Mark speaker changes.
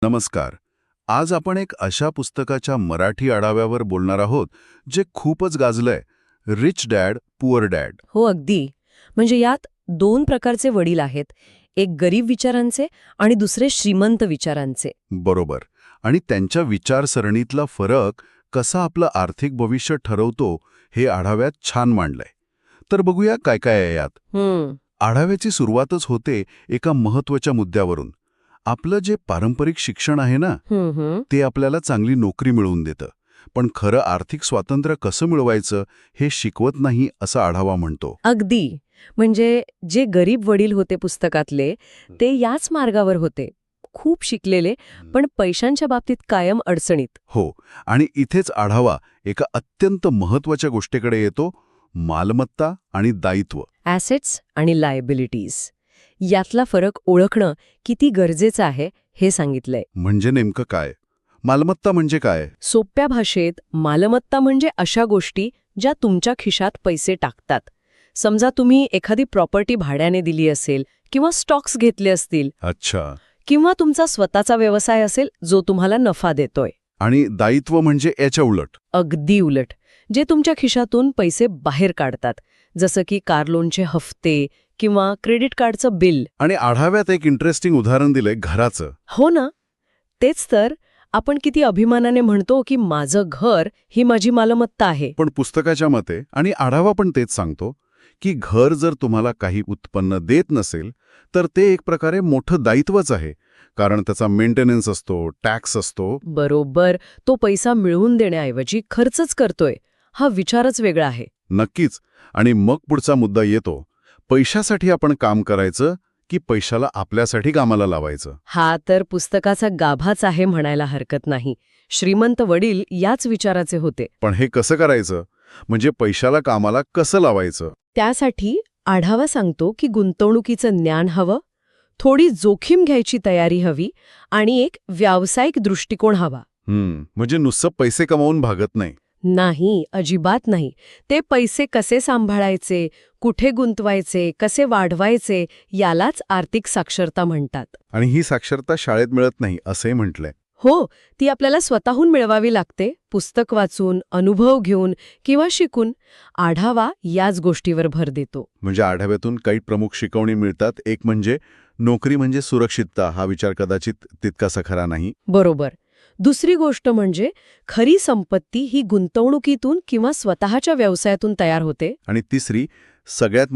Speaker 1: नमस्कार. आज आपण एक अशा पुस्तकाच्या मराठी आढाव्यावर बोलणार आहोत जे खूपच गाजलंय, रिच डॅड पुअर डॅड.
Speaker 2: हो अगदी. म्हणजे यात दोन प्रकारचे वडील आहेत. एक गरीब विचारांचे आणि दुसरे श्रीमंत विचारांचे.
Speaker 1: बरोबर. आणि त्यांच्या विचारसरणीतला फरक कसा आपलं आर्थिक भविष्य ठरवतो हे आढाव्यात छान मांडलंय. तर बघूया काय काय आहे यात. आढाव्याची सुरुवातच होते एका महत्वाच्या मुद्द्यावरून. आपलं जे पारंपरिक शिक्षण आहे ना, ते आपल्याला चांगली नोकरी मिळवून देतं, पण खरं आर्थिक स्वातंत्र्य कसं मिळवायचं हे शिकवत नाही असं आढावा म्हणतो.
Speaker 2: अगदी. म्हणजे जे गरीब वडील होते पुस्तकातले ते याच मार्गावर होते. खूप शिकलेले, पण पैशांच्या बाबतीत कायम अडचणीत.
Speaker 1: हो, आणि इथेच आढावा एका अत्यंत महत्वाच्या गोष्टीकडे येतो, मालमत्ता आणि दायित्व.
Speaker 2: ॲसेट्स आणि लायबिलिटीज यातला फरक ओळखणं किती गरजेचं आहे हे सांगितलंय.
Speaker 1: म्हणजे नेमकं काय? मालमत्ता म्हणजे काय?
Speaker 2: सोप्या भाषेत मालमत्ता म्हणजे अशा गोष्टी ज्या तुमच्या खिशात पैसे टाकतात. समजा तुम्ही एखादी प्रॉपर्टी भाड्याने दिली असेल किंवा स्टॉक्स घेतले असतील,
Speaker 1: अच्छा.
Speaker 2: किंवा तुमचा स्वतःचा व्यवसाय असेल जो तुम्हाला नफा देतोय.
Speaker 1: आणि दायित्व म्हणजे याच्या उलट.
Speaker 2: अगदी उलट, जे तुमच्या खिशातून पैसे बाहेर काढतात, जसं की कार लोनचे हफ्ते किंवा क्रेडिट कार्डचं बिल.
Speaker 1: आणि आढाव्यात एक इंटरेस्टिंग उदाहरण दिलंय घराचं.
Speaker 2: हो ना, तेच तर. आपण किती अभिमानाने म्हणतो की माझं घर ही माझी मालमत्ता आहे.
Speaker 1: पण पुस्तकाच्या मते आणि आढावा पण तेच सांगतो की घर जर तुम्हाला काही उत्पन्न देत नसेल तर ते एक प्रकारे मोठं दायित्वच आहे, कारण त्याचा मेंटेनन्स असतो, टॅक्स असतो.
Speaker 2: बरोबर. तो पैसा मिळवून देण्याऐवजी खर्चच करतोय. हा विचारच वेगळा आहे.
Speaker 1: नक्कीच. आणि मग पुढचा मुद्दा येतो, पैशासाठी आपण काम करायचं की पैशाला आपल्यासाठी कामाला लावायचं.
Speaker 2: हा तर पुस्तकाचा गाभाच आहे म्हणायला हरकत नाही. श्रीमंत वडील याच विचाराचे होते.
Speaker 1: पण हे कसं करायचं? म्हणजे पैशाला कामाला कसं लावायचं?
Speaker 2: त्यासाठी आढावा सांगतो की गुंतवणुकीचं ज्ञान हवं, थोडी जोखीम घ्यायची तयारी हवी आणि एक व्यावसायिक दृष्टिकोन हवा.
Speaker 1: म्हणजे नुसतं पैसे कमावून भागत नाही.
Speaker 2: नाही, अजिबात नाही. ते पैसे कसे सांभाळायचे, कुठे गुंतवायचे, कसे वाढवायचे, यालाच आर्थिक साक्षरता म्हणतात.
Speaker 1: आणि ही साक्षरता शाळेत मिळत नाही असंही म्हटलंय.
Speaker 2: हो, ती आपल्याला स्वतःहून मिळवावी लागते, पुस्तक वाचून, अनुभव घेऊन किंवा शिकून. आढावा याच गोष्टीवर भर देतो.
Speaker 1: म्हणजे आढाव्यातून काही प्रमुख शिकवणी मिळतात. एक म्हणजे नोकरी म्हणजे सुरक्षितता, हा विचार कदाचित तितकासा खरा नाही.
Speaker 2: बरोबर. दुसरी गोष्ट म्हणजे खरी संपत्ती ही गुंतवणुकीतून किंवा स्वतःच्या व्यवसायातून तयार होते.
Speaker 1: आणि तिसरी, सगळ्यात